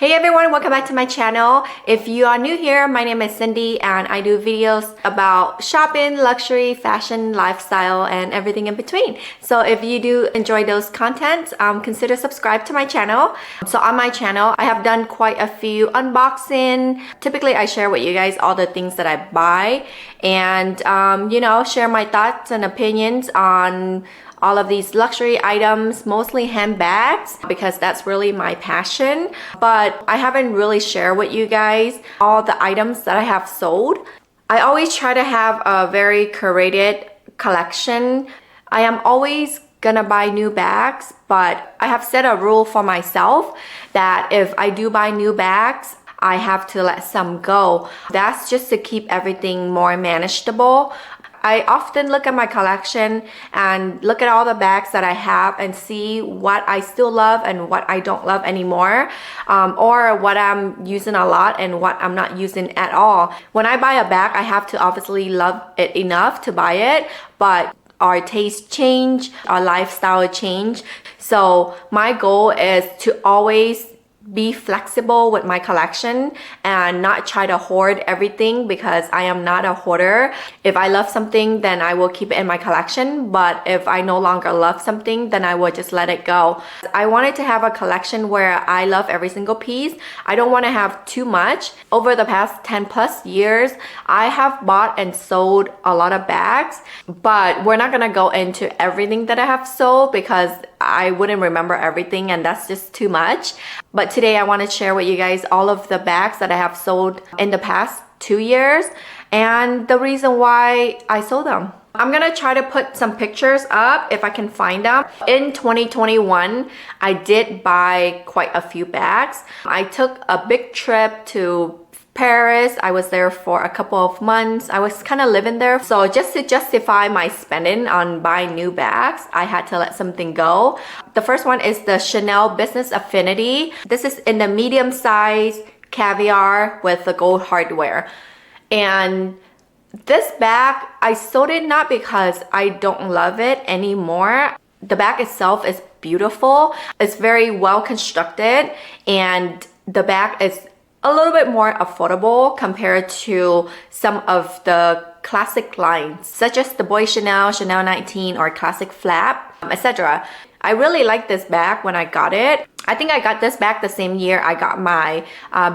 Hey everyone, welcome back to my channel. If you are new here, my name is Cindy and I do videos about shopping, luxury, fashion, lifestyle, and everything in between. So if you do enjoy those contents, consider subscribe to my channel. So on my channel, I have done quite a few unboxing. Typically, I share with you guys all the things that I buy and, share my thoughts and opinions on all of these luxury items, mostly handbags, because that's really my passion. But I haven't really shared with you guys all the items that I have sold. I always try to have a very curated collection. I am always gonna buy new bags, but I have set a rule for myself that if I do buy new bags, I have to let some go. That's just to keep everything more manageable. I often look at my collection and look at all the bags that I have and see what I still love and what I don't love anymore, or what I'm using a lot and what I'm not using at all. When I buy a bag, I have to obviously love it enough to buy it, but our taste change, our lifestyle change. So my goal is to always be flexible with my collection and not try to hoard everything, because I am not a hoarder. If I love something, then I will keep it in my collection, but if I no longer love something, then I will just let it go. I wanted to have a collection where I love every single piece. I don't want to have too much. Over the past 10 plus years, I have bought and sold a lot of bags, but we're not gonna go into everything that I have sold because I wouldn't remember everything and that's just too much. But today I want to share with you guys all of the bags that I have sold in the past 2 years and the reason why I sold them. I'm gonna try to put some pictures up if I can find them. In 2021, I did buy quite a few bags. I took a big trip to Paris. I was there for a couple of months. I was kind of living there. So just to justify my spending on buying new bags, I had to let something go. The first one is the Chanel Business Affinity. This is in the medium size caviar with the gold hardware. And this bag, I sold it not because I don't love it anymore. The bag itself is beautiful. It's very well constructed and the bag is a little bit more affordable compared to some of the classic lines, such as the Boy Chanel, Chanel 19, or Classic Flap, etc. I really like this bag when I got it. I think I got this bag the same year I got my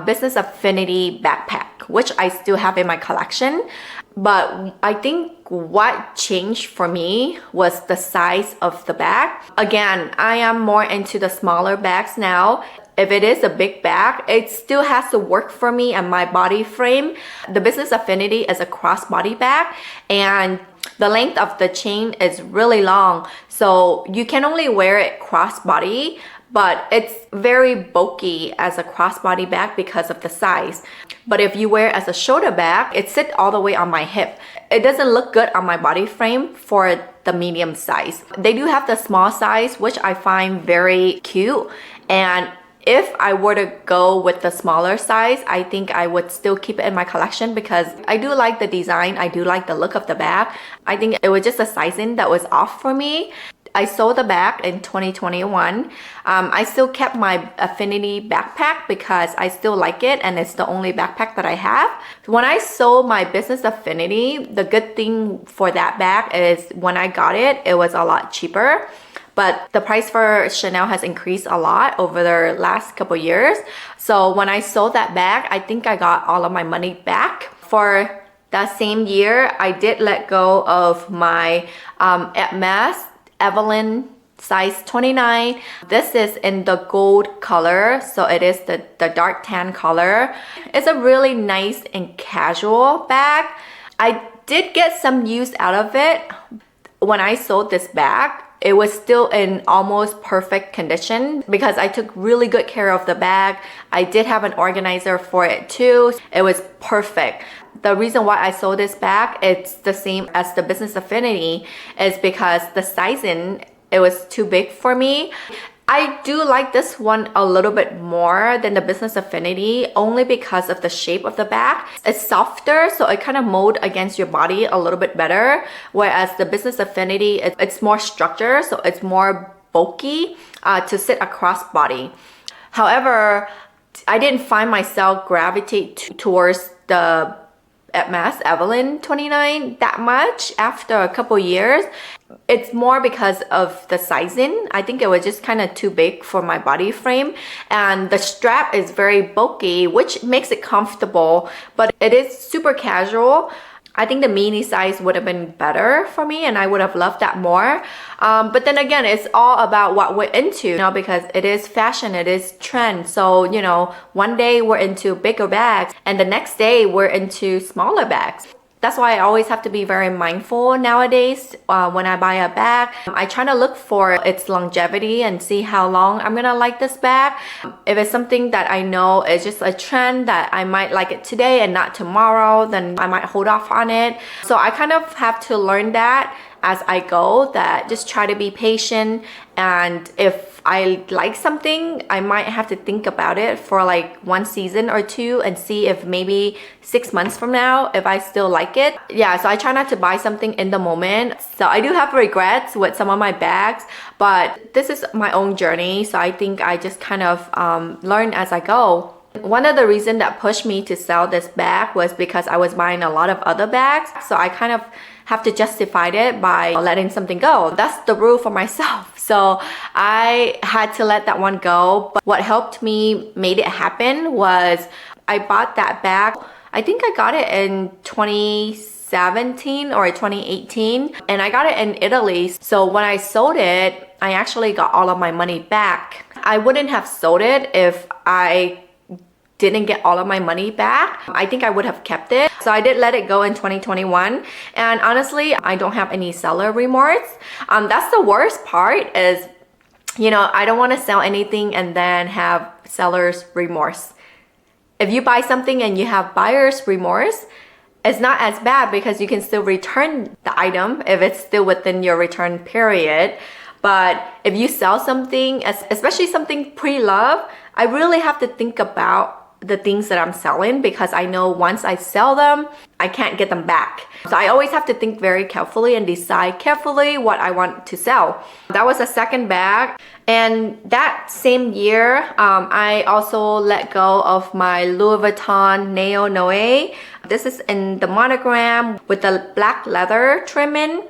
Business Affinity backpack, which I still have in my collection. But I think what changed for me was the size of the bag. Again, I am more into the smaller bags now. If it is a big bag, it still has to work for me and my body frame. The Business Affinity is a crossbody bag and the length of the chain is really long. So you can only wear it crossbody, but it's very bulky as a crossbody bag because of the size. But if you wear it as a shoulder bag, it sits all the way on my hip. It doesn't look good on my body frame for the medium size. They do have the small size, which I find very cute. And if I were to go with the smaller size, I think I would still keep it in my collection because I do like the design. I do like the look of the bag. I think it was just the sizing that was off for me. I sold the bag in 2021. I still kept my Affinity backpack because I still like it and it's the only backpack that I have. When I sold my Business Affinity, the good thing for that bag is when I got it, it was a lot cheaper. But the price for Chanel has increased a lot over the last couple years. So when I sold that bag, I think I got all of my money back. For that same year, I did let go of my Hermes Evelyn size 29. This is in the gold color, so it is the dark tan color. It's a really nice and casual bag. I did get some use out of it. When I sold this bag, it was still in almost perfect condition because I took really good care of the bag. I did have an organizer for it too. It was perfect. The reason why I sold this bag, it's the same as the Business Affinity, is because the sizing, it was too big for me. I do like this one a little bit more than the Business Affinity only because of the shape of the bag. It's softer, so it kind of mold against your body a little bit better. Whereas the Business Affinity, it's more structured, so it's more bulky to sit across body. However, I didn't find myself gravitate towards the Hermes Evelyn 29 that much after a couple years. It's more because of the sizing. I think it was just kind of too big for my body frame, and the strap is very bulky, which makes it comfortable, but it is super casual. I think the mini size would have been better for me, and I would have loved that more. But then again, it's all about what we're into, you know, because it is fashion, it is trend. So, you know, one day we're into bigger bags and the next day we're into smaller bags. That's why I always have to be very mindful nowadays when I buy a bag. I try to look for its longevity and see how long I'm gonna like this bag. If it's something that I know is just a trend that I might like it today and not tomorrow, then I might hold off on it. So I kind of have to learn that as I go, that just try to be patient, and if I like something, I might have to think about it for like one season or two and see if maybe 6 months from now if I still like it. Yeah, so I try not to buy something in the moment. So I do have regrets with some of my bags, but this is my own journey, so I think I just kind of learn as I go. One of the reasons that pushed me to sell this bag was because I was buying a lot of other bags, so I kind of have to justify it by letting something go. That's the rule for myself. So I had to let that one go. But what helped me made it happen was I bought that bag. I think I got it in 2017 or 2018, and I got it in Italy. So when I sold it, I actually got all of my money back. I wouldn't have sold it if I didn't get all of my money back. I think I would have kept it. So I did let it go in 2021. And honestly, I don't have any seller remorse. That's the worst part is, you know, I don't want to sell anything and then have seller's remorse. If you buy something and you have buyer's remorse, it's not as bad because you can still return the item if it's still within your return period. But if you sell something, especially something pre-love, I really have to think about the things that I'm selling, because I know once I sell them, I can't get them back. So I always have to think very carefully and decide carefully what I want to sell. That was a second bag. And that same year, I also let go of my Louis Vuitton Neo Noe. This is in the monogram with the black leather trimming.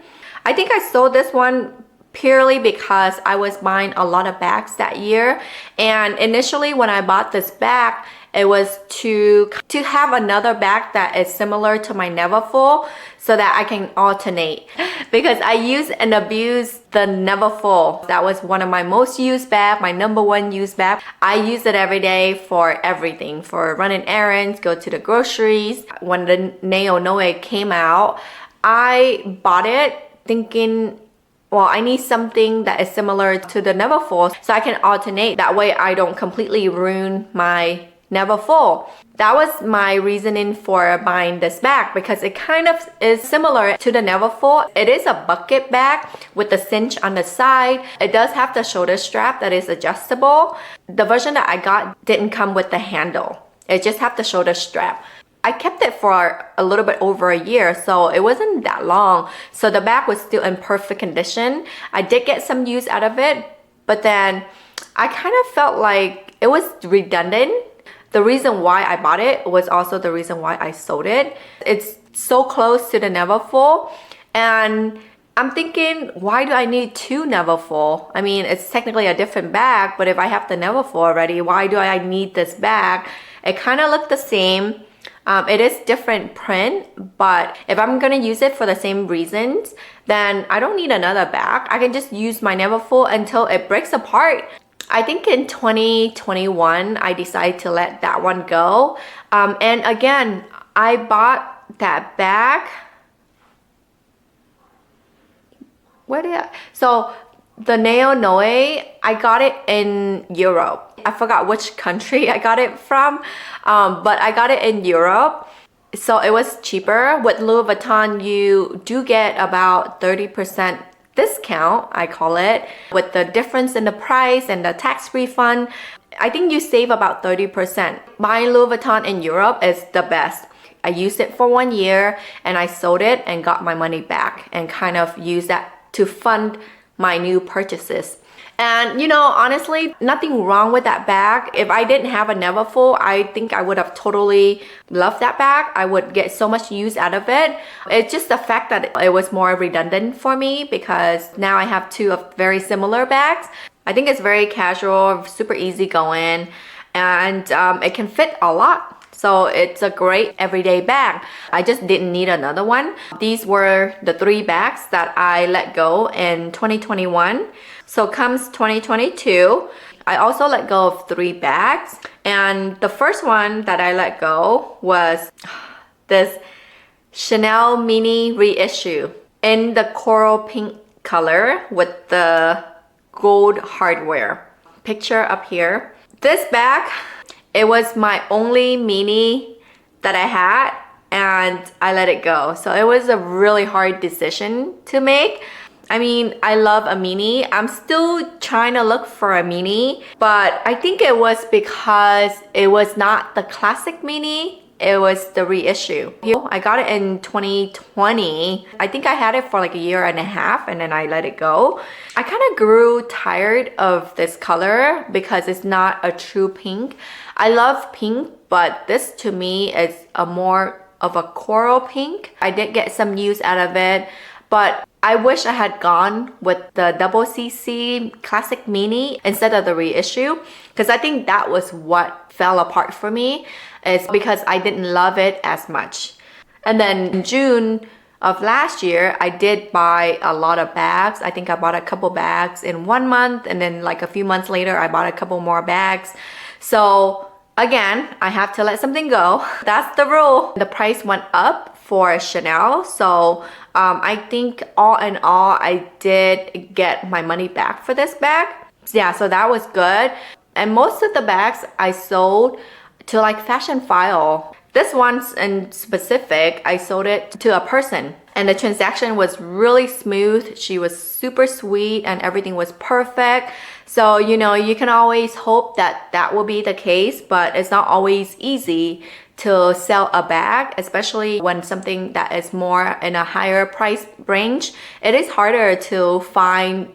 I think I sold this one purely because I was buying a lot of bags that year. And initially when I bought this bag, it was to have another bag that is similar to my Neverfull so that I can alternate. Because I use and abuse the Neverfull. That was one of my most used bags, my #1 used bag. I use it every day for everything, for running errands, go to the groceries. When the Neo Noe came out, I bought it thinking, well, I need something that is similar to the Neverfull so I can alternate. That way I don't completely ruin my Neverfull. That was my reasoning for buying this bag, because it kind of is similar to the Neverfull. It is a bucket bag with the cinch on the side. It does have the shoulder strap that is adjustable. The version that I got didn't come with the handle. It just had the shoulder strap. I kept it for a little bit over a year, so it wasn't that long. So the bag was still in perfect condition. I did get some use out of it, but then I kind of felt like it was redundant. The reason why I bought it was also the reason why I sold it. It's so close to the Neverfull, and I'm thinking, why do I need two Neverfull? I mean, it's technically a different bag, but if I have the Neverfull already, why do I need this bag? It kind of looked the same. It is different print, but if I'm gonna use it for the same reasons, then I don't need another bag. I can just use my Neverfull until it breaks apart. I think in 2021, I decided to let that one go. And again, I bought that bag. So the Neo Noe, I got it in Europe. I forgot which country I got it from, but I got it in Europe. So it was cheaper. With Louis Vuitton, you do get about 30% discount, I call it, with the difference in the price and the tax refund. I think you save about 30%. Buying Louis Vuitton in Europe is the best. I used it for 1 year and I sold it and got my money back and kind of used that to fund my new purchases. And you know, honestly, nothing wrong with that bag. If I didn't have a Neverfull, I think I would have totally loved that bag. I would get so much use out of it. It's just the fact that it was more redundant for me because now I have two of very similar bags. I think it's very casual, super easy going, and it can fit a lot. So it's a great everyday bag. I just didn't need another one. These were the 3 bags that I let go in 2021. So comes 2022, I also let go of 3 bags. And the first one that I let go was this Chanel mini reissue in the coral pink color with the gold hardware. Picture up here. This bag, it was my only mini that I had and I let it go. So it was a really hard decision to make. I mean, I love a mini. I'm still trying to look for a mini, but I think it was because it was not the classic mini. It was the reissue. I got it in 2020. I think I had it for like a year and a half and then I let it go. I kind of grew tired of this color because it's not a true pink. I love pink, but this to me is a more of a coral pink. I did get some use out of it, but I wish I had gone with the double CC classic mini instead of the reissue because I think that was what fell apart for me. It's because I didn't love it as much. And then in June of last year, I did buy a lot of bags. I think I bought a couple bags in 1 month and then like a few months later, I bought a couple more bags. So again, I have to let something go. That's the rule. The price went up for Chanel. So I think all in all, I did get my money back for this bag. Yeah, so that was good. And most of the bags I sold to like fashion file. This one in specific, I sold it to a person and the transaction was really smooth. She was super sweet and everything was perfect. So, you know, you can always hope that that will be the case, but it's not always easy to sell a bag, especially when something that is more in a higher price range. It is harder to find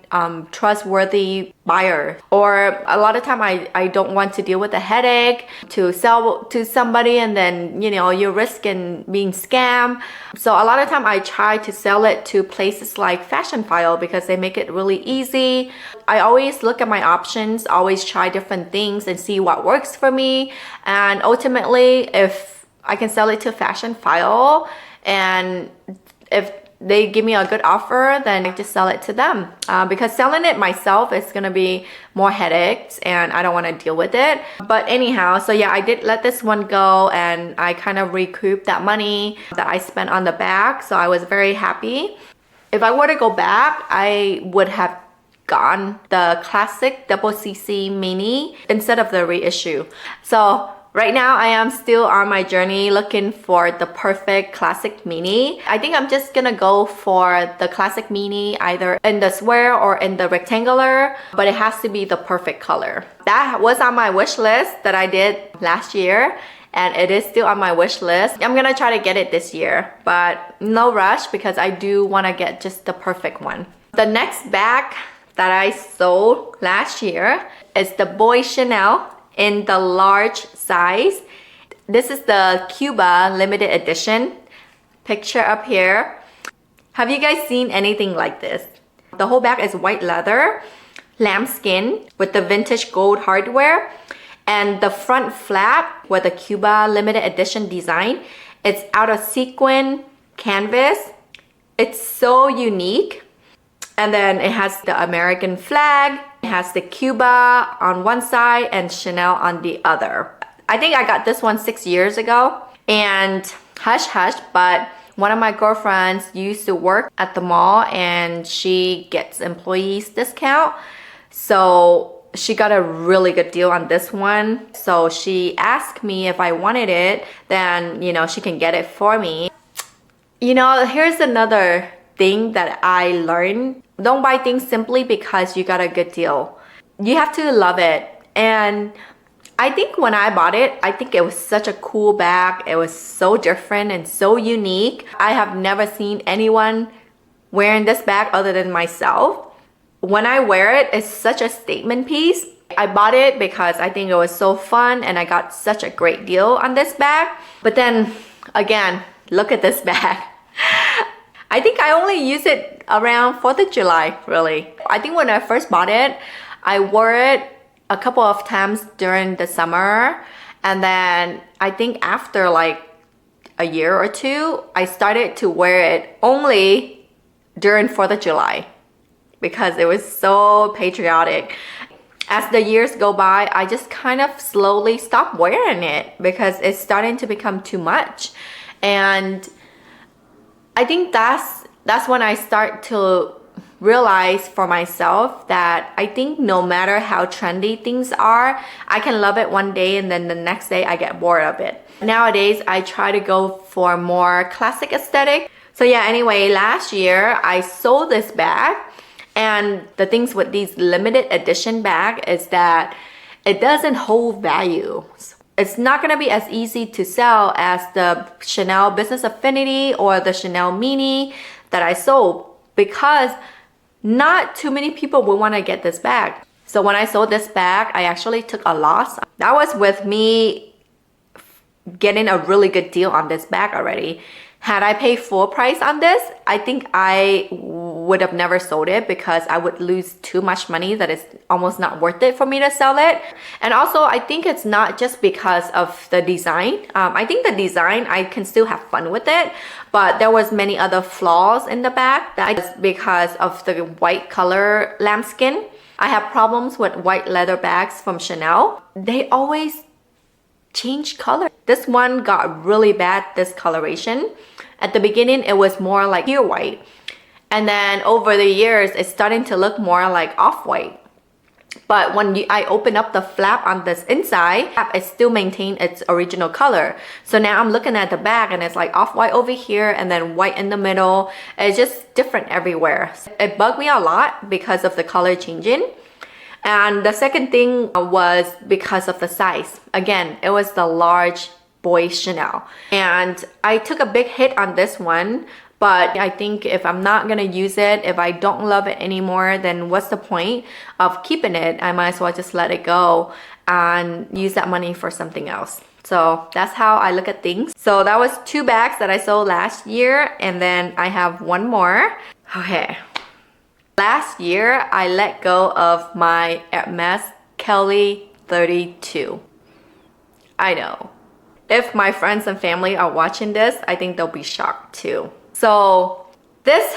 trustworthy buyer, or a lot of time I don't want to deal with the headache to sell to somebody and then, you know, you're risking being scammed. So a lot of time I try to sell it to places like Fashion File because they make it really easy. I always look at my options, always try different things and see what works for me. And ultimately, if I can sell it to Fashion File and if they give me a good offer, then I just sell it to them. Because selling it myself is gonna be more headaches and I don't wanna deal with it. But anyhow, so yeah, I did let this one go and I kind of recouped that money that I spent on the bag. So I was very happy. If I were to go back, I would have gone the classic double CC mini instead of the reissue. So right now I am still on my journey looking for the perfect classic mini. I think I'm just gonna go for the classic mini either in the square or in the rectangular, but it has to be the perfect color. That was on my wish list that I did last year and it is still on my wish list. I'm gonna try to get it this year, but no rush because I do wanna get just the perfect one. The next bag that I sold last year is the Boy Chanel in the large size. This is the Cuba limited edition. Picture up here. Have you guys seen anything like this? The whole bag is white leather, lambskin with the vintage gold hardware, and the front flap with the Cuba limited edition design. It's out of sequin canvas. It's so unique. And then it has the American flag. It has the Cuba on one side and Chanel on the other. I think I got this one 6 years ago. And hush hush, but one of my girlfriends used to work at the mall and she gets employees discount. So she got a really good deal on this one. So she asked me if I wanted it, then, you know, she can get it for me. You know, here's another thing that I learned. Don't buy things simply because you got a good deal. You have to love it. And I think when I bought it, I think it was such a cool bag. It was so different and so unique. I have never seen anyone wearing this bag other than myself. when I wear it, it's such a statement piece. I bought it because I think it was so fun and I got such a great deal on this bag. But then again, look at this bag. I think I only use it around 4th of July, really. I think when I first bought it, I wore it a couple of times during the summer. And then I think after like a year or two, I started to wear it only during 4th of July because it was so patriotic. As the years go by, I just kind of slowly stopped wearing it because it's starting to become too much. And I think that's when I start to realize for myself that I think no matter how trendy things are, I can love it one day and then the next day I get bored of it. Nowadays, I try to go for more classic aesthetic. So yeah, anyway, last year I sold this bag. And the things with these limited edition bag is that it doesn't hold value. It's not gonna be as easy to sell as the Chanel Business Affinity or the Chanel Mini that I sold because not too many people will wanna get this bag. So when I sold this bag, I actually took a loss. That was with me getting a really good deal on this bag already. Had I paid full price on this, I think I would have never sold it because I would lose too much money that is almost not worth it for me to sell it. And also, I think it's not just because of the design. I think the design, I can still have fun with it, but there was many other flaws in the bag that because of the white color lambskin. I have problems with white leather bags from Chanel. They always change color. This one got really bad discoloration. At the beginning, it was more like pure white. And then over the years, it's starting to look more like off-white. But when I open up the flap on this inside, it still maintained its original color. So now I'm looking at the bag and it's like off-white over here and then white in the middle. It's just different everywhere. It bugged me a lot because of the color changing. And the second thing was because of the size. Again, it was the large boy Chanel. And I took a big hit on this one, but I think if I'm not gonna use it, if I don't love it anymore, then what's the point of keeping it? I might as well just let it go and use that money for something else. So that's how I look at things. So that was 2 bags that I sold last year, and then I have one more. Okay. Last year, I let go of my Hermes Kelly 32. I know. If my friends and family are watching this, I think they'll be shocked too. So this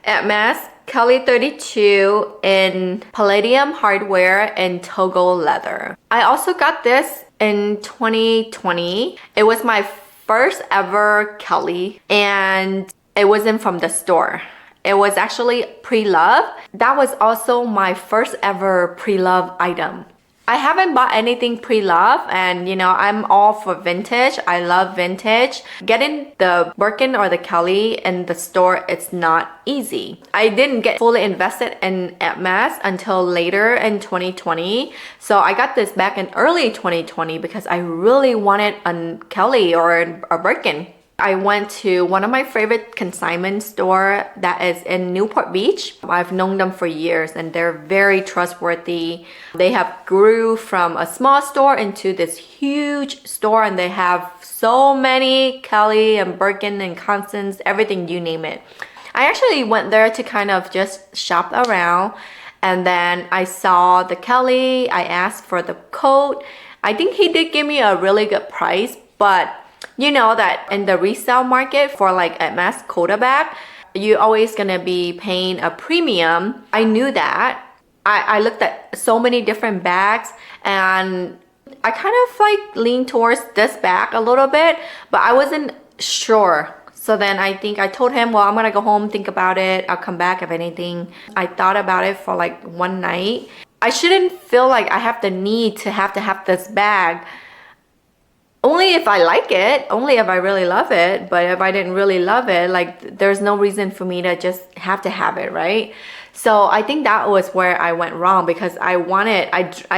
Hermes Kelly 32 in palladium hardware and Togo leather. I also got this in 2020. It was my first ever Kelly and it wasn't from the store. It was actually pre-love. That was also my first ever pre-love item. I haven't bought anything pre-love and you know, I'm all for vintage. I love vintage. Getting the Birkin or the Kelly in the store, it's not easy. I didn't get fully invested in Hermes until later in 2020. So I got this back in early 2020 because I really wanted a Kelly or a Birkin. I went to one of my favorite consignment store that is in Newport Beach. I've known them for years and they're very trustworthy. They have grew from a small store into this huge store and they have so many Kelly and Birkin and Constance, everything you name it. I actually went there to kind of just shop around and then I saw the Kelly. I asked for the coat. I think he did give me a really good price, but you know that in the resale market for like a Hermes Coda bag, you're always gonna be paying a premium. I knew that. I looked at so many different bags and I kind of like leaned towards this bag a little bit, but I wasn't sure. So then I think I told him, well, I'm gonna go home, think about it. I'll come back if anything. I thought about it for like one night. I shouldn't feel like I have the need to have this bag. Only if I like it, only if I really love it. But if I didn't really love it, like there's no reason for me to just have it, right? So I think that was where I went wrong because I've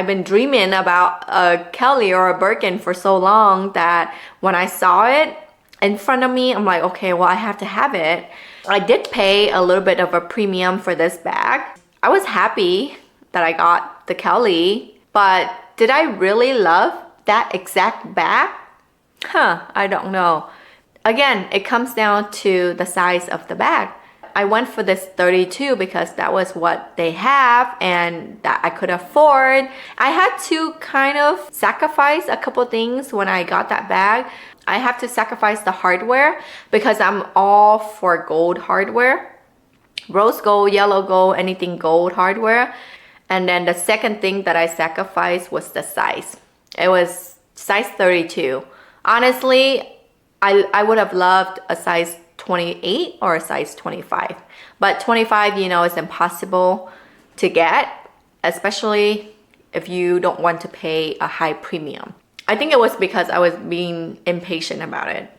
been dreaming about a Kelly or a Birkin for so long that when I saw it in front of me, I'm like, okay, well, I have to have it. I did pay a little bit of a premium for this bag. I was happy that I got the Kelly, but did I really love that exact bag? I don't know. Again, it comes down to the size of the bag. I went for this 32 because that was what they have and that I could afford. I had to kind of sacrifice a couple things when I got that bag. I have to sacrifice the hardware because I'm all for gold hardware. Rose gold, yellow gold, anything gold hardware. And then the second thing that I sacrificed was the size. It was size 32. Honestly, I would have loved a size 28 or a size 25. But 25, you know, is impossible to get, especially if you don't want to pay a high premium. I think it was because I was being impatient about it.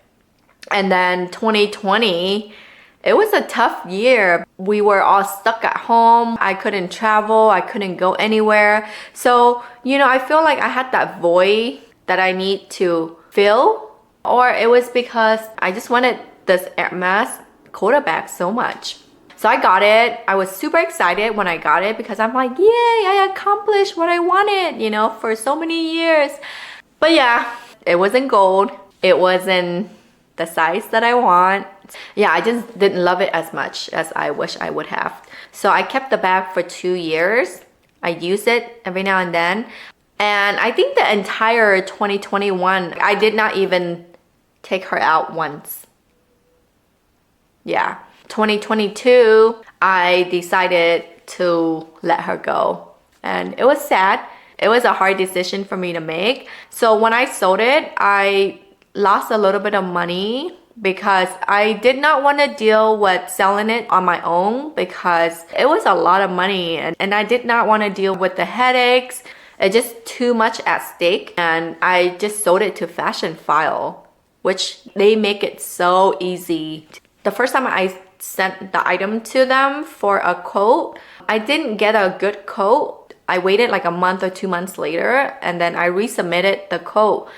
And then 2020, it was a tough year. We were all stuck at home. I couldn't travel. I couldn't go anywhere. So, you know, I feel like I had that void that I need to fill. Or it was because I just wanted this Hermes Coda bag so much. So I got it. I was super excited when I got it because I'm like, yay, I accomplished what I wanted, you know, for so many years. But yeah, it wasn't gold. It wasn't the size that I want. Yeah, I just didn't love it as much as I wish I would have. So I kept the bag for 2 years. I use it every now and then. And I think the entire 2021, I did not even take her out once. Yeah. 2022, I decided to let her go. And it was sad. It was a hard decision for me to make. So when I sold it, I lost a little bit of money because I did not want to deal with selling it on my own because it was a lot of money and I did not want to deal with the headaches. It's just too much at stake, and I just sold it to Fashion File, which they make it so easy. The first time I sent the item to them for a quote, I didn't get a good quote. I waited like a month or 2 months later, and then I resubmitted the quote,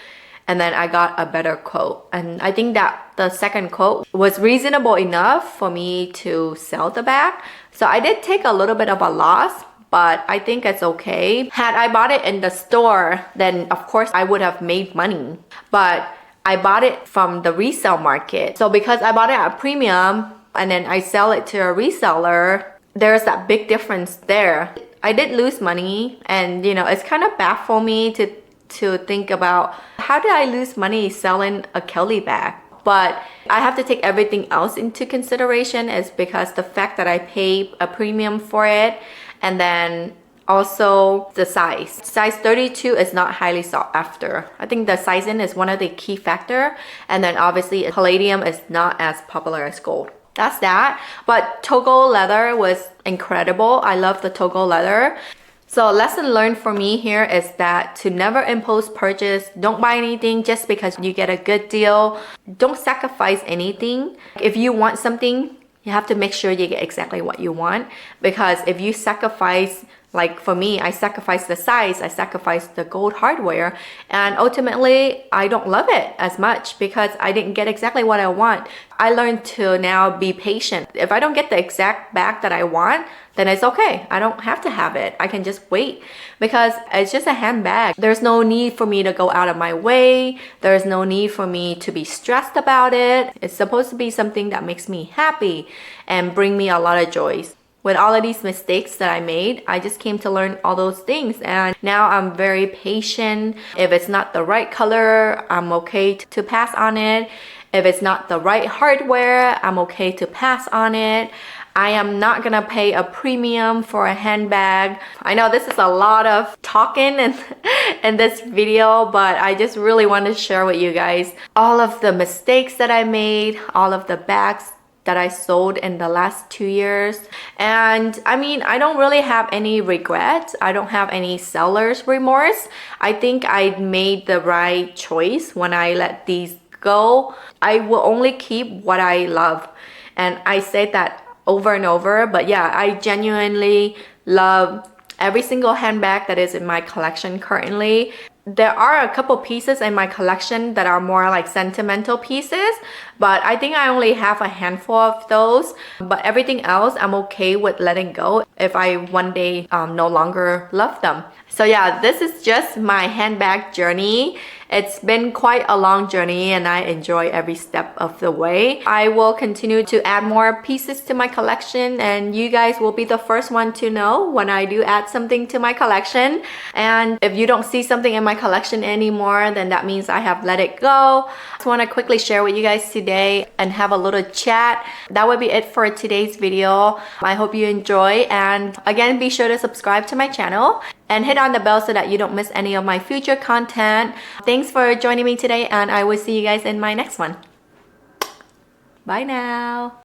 and then I got a better quote. And I think that the second quote was reasonable enough for me to sell the bag. So I did take a little bit of a loss, but I think it's okay. Had I bought it in the store, then of course I would have made money. But I bought it from the resale market. So because I bought it at a premium and then I sell it to a reseller, there's that big difference there. I did lose money, and you know, it's kind of baffled me to think about how did I lose money selling a Kelly bag? But I have to take everything else into consideration is because the fact that I paid a premium for it, and then also the size. Size 32 is not highly sought after. I think the sizing is one of the key factor. And then obviously palladium is not as popular as gold. That's that. But Togo leather was incredible. I love the Togo leather. So lesson learned for me here is that to never impulse purchase. Don't buy anything just because you get a good deal. Don't sacrifice anything. If you want something, you have to make sure you get exactly what you want, because if you sacrifice, like for me, I sacrificed the size, I sacrificed the gold hardware, and ultimately I don't love it as much because I didn't get exactly what I want. I learned to now be patient. If I don't get the exact bag that I want, then it's okay. I don't have to have it. I can just wait because it's just a handbag. There's no need for me to go out of my way. There's no need for me to be stressed about it. It's supposed to be something that makes me happy and bring me a lot of joys. With all of these mistakes that I made, I just came to learn all those things, and now I'm very patient. If it's not the right color, I'm okay to pass on it. If it's not the right hardware, I'm okay to pass on it. I am not gonna pay a premium for a handbag. I know this is a lot of talking in this video, but I just really want to share with you guys all of the mistakes that I made, all of the bags that I sold in the last 2 years. And I mean, I don't really have any regrets. I don't have any seller's remorse. I think I made the right choice when I let these go. I will only keep what I love. And I say that over and over, but yeah, I genuinely love every single handbag that is in my collection currently. there are a couple pieces in my collection that are more like sentimental pieces, but I think I only have a handful of those. But everything else I'm okay with letting go if I one day no longer love them. So yeah, this is just my handbag journey. It's been quite a long journey and I enjoy every step of the way. I will continue to add more pieces to my collection, and you guys will be the first one to know when I do add something to my collection. And if you don't see something in my collection anymore, then that means I have let it go. I just want to quickly share with you guys today and have a little chat. That would be it for today's video. I hope you enjoy, and again, be sure to subscribe to my channel and hit on the bell so that you don't miss any of my future content. Thanks for joining me today, and I will see you guys in my next one. Bye now.